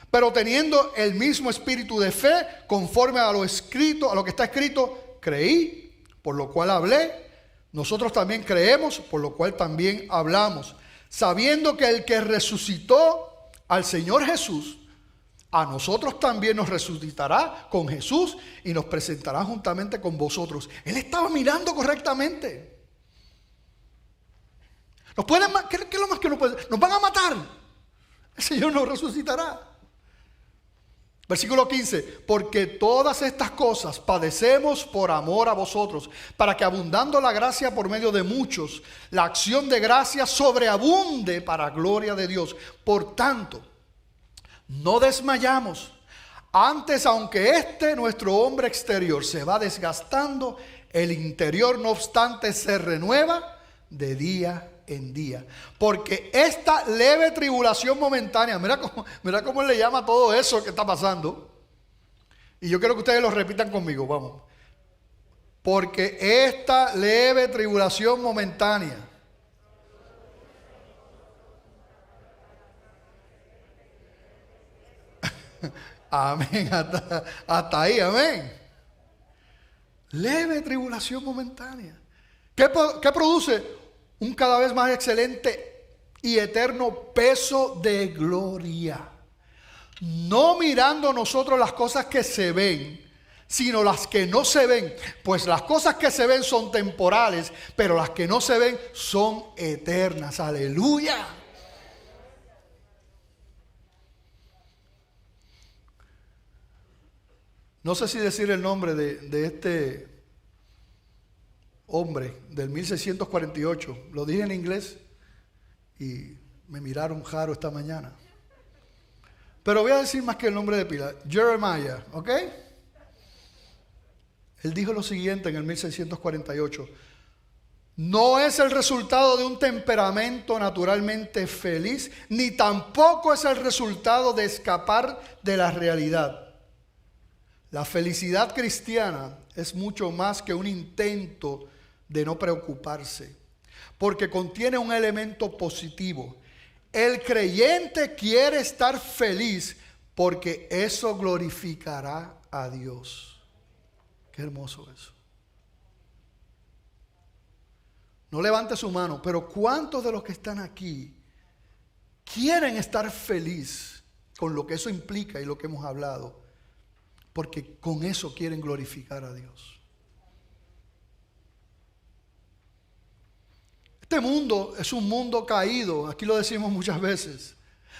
Pero teniendo el mismo espíritu de fe, conforme a lo escrito, a lo que está escrito: creí, por lo cual hablé. Nosotros también creemos, por lo cual también hablamos, sabiendo que el que resucitó al Señor Jesús, a nosotros también nos resucitará con Jesús y nos presentará juntamente con vosotros. Él estaba mirando correctamente. ¿Qué es lo más que nos pueden? Nos van a matar. El Señor nos resucitará. Versículo 15: porque todas estas cosas padecemos por amor a vosotros, para que abundando la gracia por medio de muchos, la acción de gracia sobreabunde para gloria de Dios. Por tanto, no desmayamos. Antes, aunque nuestro hombre exterior se va desgastando, el interior no obstante se renueva de día en día. Porque esta leve tribulación momentánea, mira cómo él le llama todo eso que está pasando. Y yo quiero que ustedes lo repitan conmigo, vamos. Porque esta leve tribulación momentánea. Amén, hasta ahí, amén. Leve tribulación momentánea. ¿Qué produce? Un cada vez más excelente y eterno peso de gloria. No mirando nosotros las cosas que se ven, sino las que no se ven. Pues las cosas que se ven son temporales, pero las que no se ven son eternas. Aleluya. No sé si decir el nombre de este hombre del 1648. Lo dije en inglés y me miraron raro esta mañana. Pero voy a decir más que el nombre de pila. Jeremiah, ¿ok? Él dijo lo siguiente en el 1648. No es el resultado de un temperamento naturalmente feliz, ni tampoco es el resultado de escapar de la realidad. La felicidad cristiana es mucho más que un intento de no preocuparse, porque contiene un elemento positivo. El creyente quiere estar feliz porque eso glorificará a Dios. Qué hermoso eso. No levante su mano, pero ¿cuántos de los que están aquí quieren estar feliz con lo que eso implica y lo que hemos hablado? Porque con eso quieren glorificar a Dios. Este mundo es un mundo caído, aquí lo decimos muchas veces.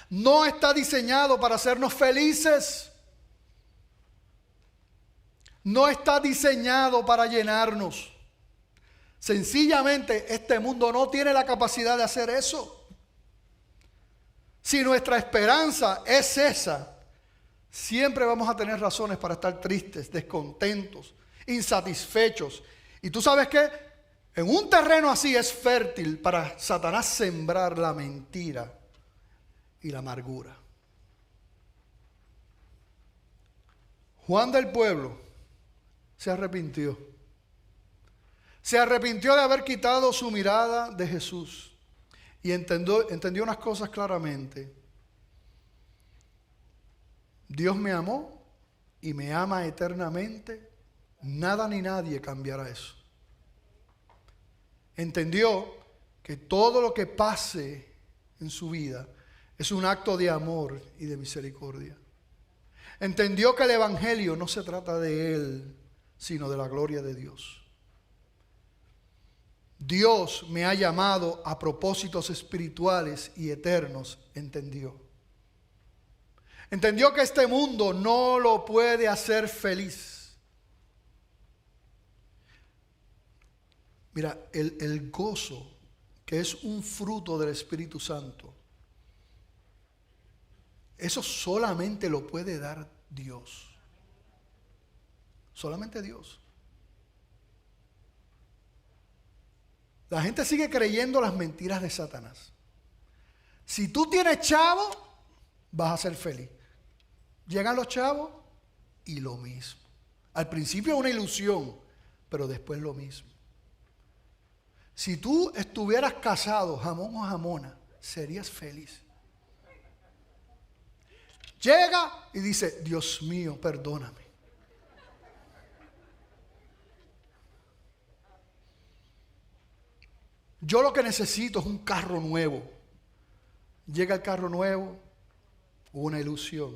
No está diseñado para hacernos felices. No está diseñado para llenarnos. Sencillamente este mundo no tiene la capacidad de hacer eso. Si nuestra esperanza es esa, siempre vamos a tener razones para estar tristes, descontentos, insatisfechos. ¿Y tú sabes qué? En un terreno así es fértil para Satanás sembrar la mentira y la amargura. Juan del Pueblo se arrepintió. Se arrepintió de haber quitado su mirada de Jesús y entendió unas cosas claramente. Dios me amó y me ama eternamente. Nada ni nadie cambiará eso. Entendió que todo lo que pase en su vida es un acto de amor y de misericordia. Entendió que el Evangelio no se trata de él, sino de la gloria de Dios. Dios me ha llamado a propósitos espirituales y eternos, entendió. Entendió que este mundo no lo puede hacer feliz. Mira, el gozo, que es un fruto del Espíritu Santo, eso solamente lo puede dar Dios. Solamente Dios. La gente sigue creyendo las mentiras de Satanás. Si tú tienes chavo, vas a ser feliz. Llegan los chavos y lo mismo. Al principio es una ilusión, pero después lo mismo. Si tú estuvieras casado, jamón o jamona, serías feliz. Llega y dice, Dios mío, perdóname. Yo lo que necesito es un carro nuevo. Llega el carro nuevo, una ilusión.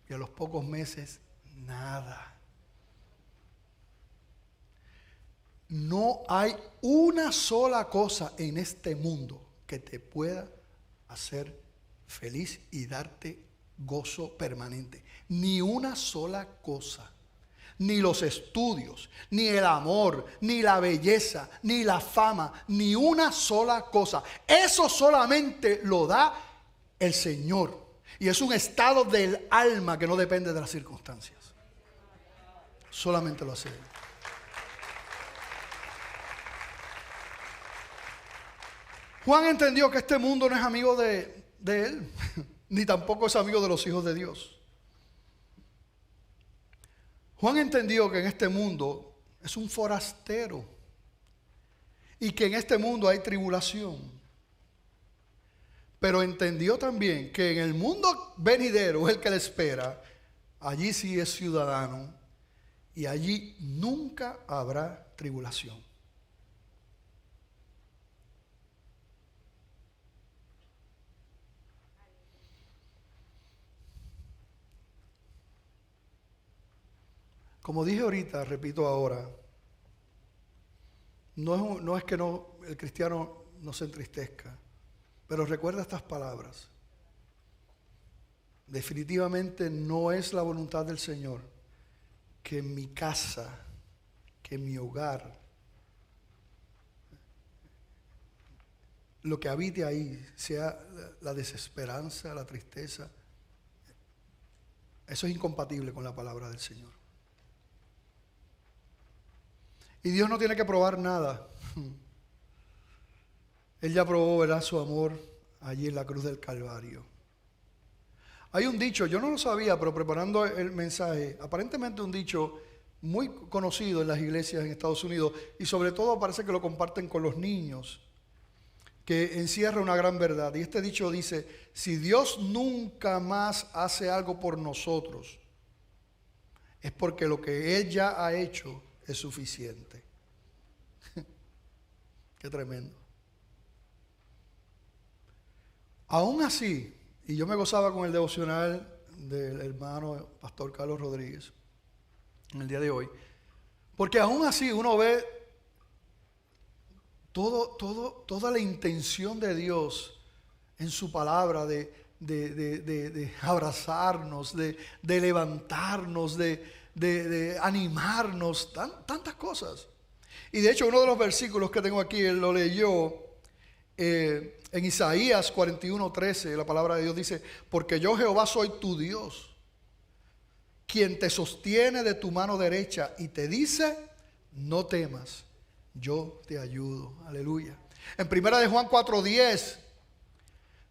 Y a los pocos meses, nada. No hay una sola cosa en este mundo que te pueda hacer feliz y darte gozo permanente. Ni una sola cosa. Ni los estudios, ni el amor, ni la belleza, ni la fama, ni una sola cosa. Eso solamente lo da el Señor. Y es un estado del alma que no depende de las circunstancias. Solamente lo hace Él. Juan entendió que este mundo no es amigo de él, ni tampoco es amigo de los hijos de Dios. Juan entendió que en este mundo es un forastero y que en este mundo hay tribulación. Pero entendió también que en el mundo venidero, el que le espera, allí sí es ciudadano y allí nunca habrá tribulación. Como dije ahorita, repito ahora, no es que el cristiano no se entristezca, pero recuerda estas palabras. Definitivamente no es la voluntad del Señor que en mi casa, que en mi hogar, lo que habite ahí sea la desesperanza, la tristeza. Eso es incompatible con la palabra del Señor. Y Dios no tiene que probar nada. Él ya probó, ¿verdad?, su amor allí en la cruz del Calvario. Hay un dicho, yo no lo sabía, pero preparando el mensaje, aparentemente un dicho muy conocido en las iglesias en Estados Unidos, y sobre todo parece que lo comparten con los niños, que encierra una gran verdad. Y este dicho dice, si Dios nunca más hace algo por nosotros, es porque lo que Él ya ha hecho es suficiente. Qué tremendo. Aún así, y yo me gozaba con el devocional del hermano Pastor Carlos Rodríguez en el día de hoy, porque aún así uno ve toda la intención de Dios en su palabra de abrazarnos, de levantarnos, de animarnos, tantas cosas. Y de hecho uno de los versículos que tengo aquí, él lo leyó en Isaías 41:13. La palabra de Dios dice: porque yo Jehová soy tu Dios, quien te sostiene de tu mano derecha y te dice: no temas, yo te ayudo. Aleluya. En 1 de Juan 4:10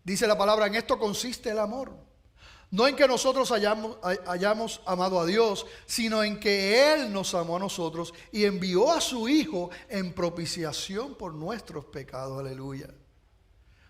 dice la palabra: en esto consiste el amor, no en que nosotros hayamos amado a Dios, sino en que Él nos amó a nosotros y envió a su Hijo en propiciación por nuestros pecados. Aleluya.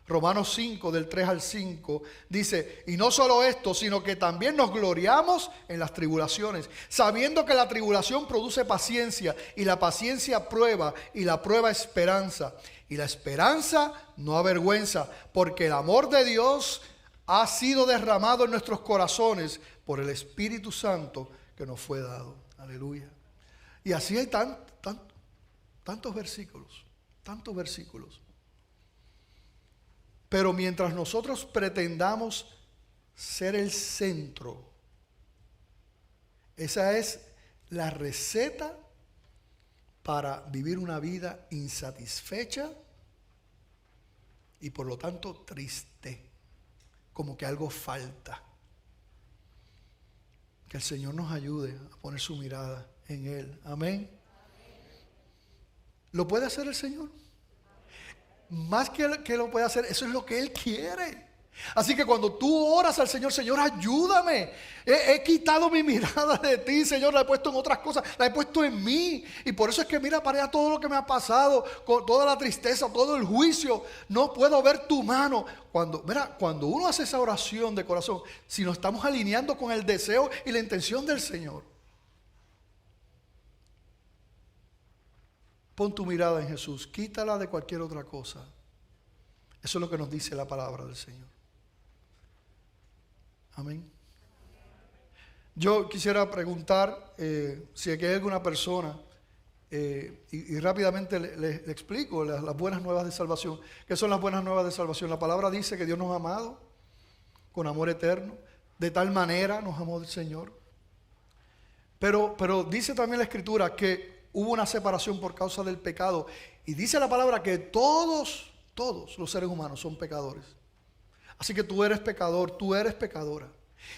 Romanos 5, del 3 al 5, dice: y no solo esto, sino que también nos gloriamos en las tribulaciones, sabiendo que la tribulación produce paciencia, y la paciencia prueba, y la prueba esperanza, y la esperanza no avergüenza, porque el amor de Dios ha sido derramado en nuestros corazones por el Espíritu Santo que nos fue dado. Aleluya. Y así hay tantos versículos, tantos versículos. Pero mientras nosotros pretendamos ser el centro, esa es la receta para vivir una vida insatisfecha y por lo tanto triste, como que algo falta. Que el Señor nos ayude a poner su mirada en Él. Amén. ¿Lo puede hacer el Señor? Más que lo puede hacer, eso es lo que Él quiere. Así que cuando tú oras al Señor: Señor, ayúdame, he quitado mi mirada de ti, Señor, la he puesto en otras cosas, la he puesto en mí. Y por eso es que mira para allá todo lo que me ha pasado, con toda la tristeza, todo el juicio, no puedo ver tu mano. Cuando uno hace esa oración de corazón, si nos estamos alineando con el deseo y la intención del Señor, pon tu mirada en Jesús, quítala de cualquier otra cosa. Eso es lo que nos dice la palabra del Señor. Amén. Yo quisiera preguntar si aquí hay alguna persona, y rápidamente le explico las buenas nuevas de salvación. ¿Qué son las buenas nuevas de salvación? La palabra dice que Dios nos ha amado con amor eterno. De tal manera nos amó el Señor. Pero dice también la Escritura que hubo una separación por causa del pecado. Y dice la palabra que todos los seres humanos son pecadores. Así que tú eres pecador, tú eres pecadora.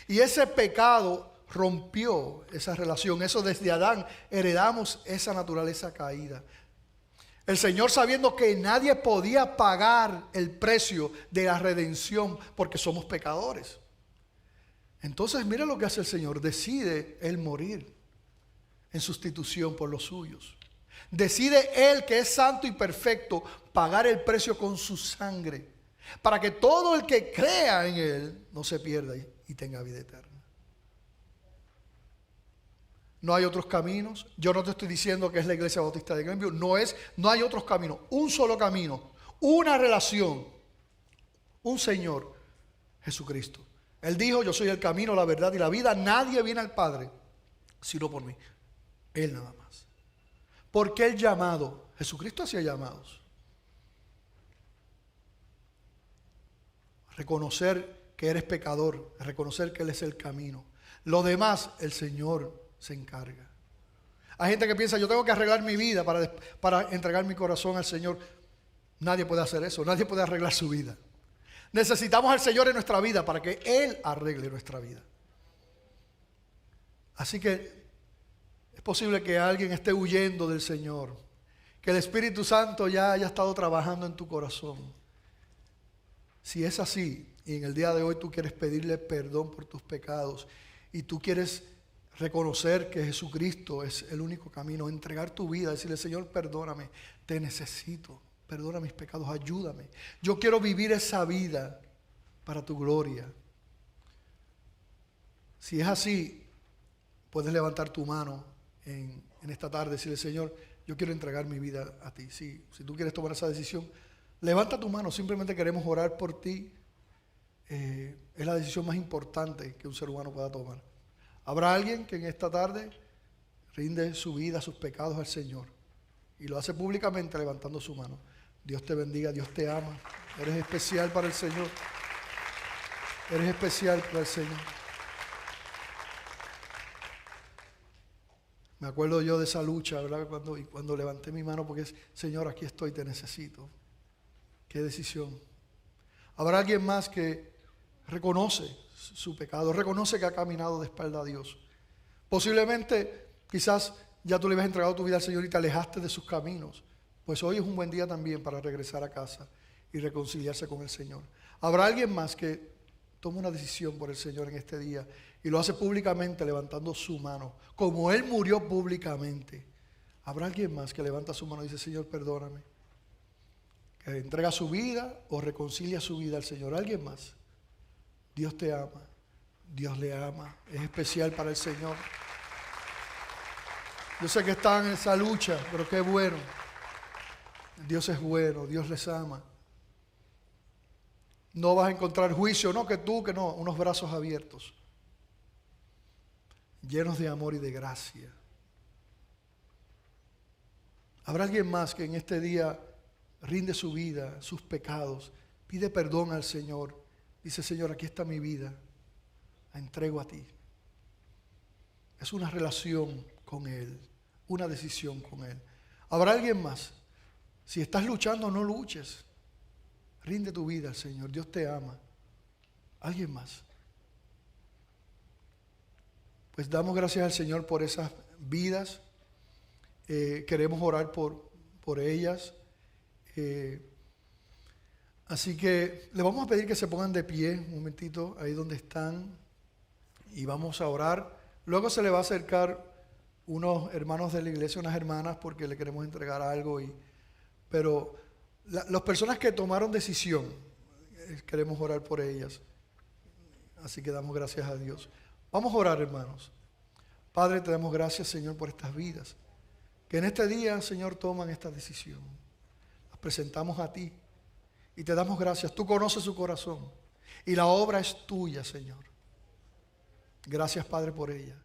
Y ese pecado rompió esa relación. Eso desde Adán heredamos esa naturaleza caída. El Señor, sabiendo que nadie podía pagar el precio de la redención porque somos pecadores, entonces mira lo que hace el Señor. Decide Él morir en sustitución por los suyos. Decide Él, que es santo y perfecto, pagar el precio con su sangre, para que todo el que crea en Él no se pierda y tenga vida eterna. No hay otros caminos. Yo no te estoy diciendo que es la Iglesia Bautista de Glenview. No hay otros caminos. Un solo camino, una relación, un Señor, Jesucristo. Él dijo: yo soy el camino, la verdad y la vida. Nadie viene al Padre sino por mí. Él nada más. ¿Por qué el llamado? Jesucristo hacía llamados. Reconocer que eres pecador, reconocer que Él es el camino. Lo demás, el Señor se encarga. Hay gente que piensa: yo tengo que arreglar mi vida para entregar mi corazón al Señor. Nadie puede hacer eso, nadie puede arreglar su vida. Necesitamos al Señor en nuestra vida para que Él arregle nuestra vida. Así que es posible que alguien esté huyendo del Señor, que el Espíritu Santo ya haya estado trabajando en tu corazón. Si es así, y en el día de hoy tú quieres pedirle perdón por tus pecados, y tú quieres reconocer que Jesucristo es el único camino, entregar tu vida, decirle: Señor, perdóname, te necesito, perdona mis pecados, ayúdame. Yo quiero vivir esa vida para tu gloria. Si es así, puedes levantar tu mano en esta tarde y decirle: Señor, yo quiero entregar mi vida a ti. Si tú quieres tomar esa decisión, levanta tu mano. Simplemente queremos orar por ti. Es la decisión más importante que un ser humano pueda tomar. Habrá alguien que en esta tarde rinde su vida, sus pecados al Señor, y lo hace públicamente levantando su mano. Dios te bendiga, Dios te ama. Eres especial para el Señor. Eres especial para el Señor. Me acuerdo yo de esa lucha, ¿verdad? Cuando levanté mi mano porque es, Señor, aquí estoy, te necesito. Qué decisión. Habrá alguien más que reconoce su pecado, reconoce que ha caminado de espalda a Dios. Posiblemente, quizás ya tú le habías entregado tu vida al Señor y te alejaste de sus caminos. Pues hoy es un buen día también para regresar a casa y reconciliarse con el Señor. Habrá alguien más que toma una decisión por el Señor en este día y lo hace públicamente levantando su mano, como Él murió públicamente. Habrá alguien más que levanta su mano y dice, Señor, perdóname, que entrega su vida o reconcilia su vida al Señor. Alguien más. Dios te ama, Dios le ama, es especial para el Señor. Yo sé que están en esa lucha, pero qué bueno. Dios es bueno, Dios les ama. No vas a encontrar juicio, no que tú, que no, unos brazos abiertos, llenos de amor y de gracia. Habrá alguien más que en este día rinde su vida, sus pecados, pide perdón al Señor. Dice, Señor, aquí está mi vida, la entrego a ti. Es una relación con Él, una decisión con Él. Habrá alguien más. Si estás luchando, no luches. Rinde tu vida al Señor, Dios te ama. ¿Alguien más? Pues damos gracias al Señor por esas vidas. Queremos orar por ellas. Así que le vamos a pedir que se pongan de pie un momentito ahí donde están y vamos a orar. Luego se le va a acercar unos hermanos de la iglesia, unas hermanas, porque le queremos entregar algo. Pero las personas que tomaron decisión, queremos orar por ellas. Así que damos gracias a Dios. Vamos a orar, hermanos. Padre, te damos gracias, Señor, por estas vidas, que en este día, Señor, toman esta decisión. Las presentamos a ti y te damos gracias. Tú conoces su corazón y la obra es tuya, Señor. Gracias, Padre, por ella.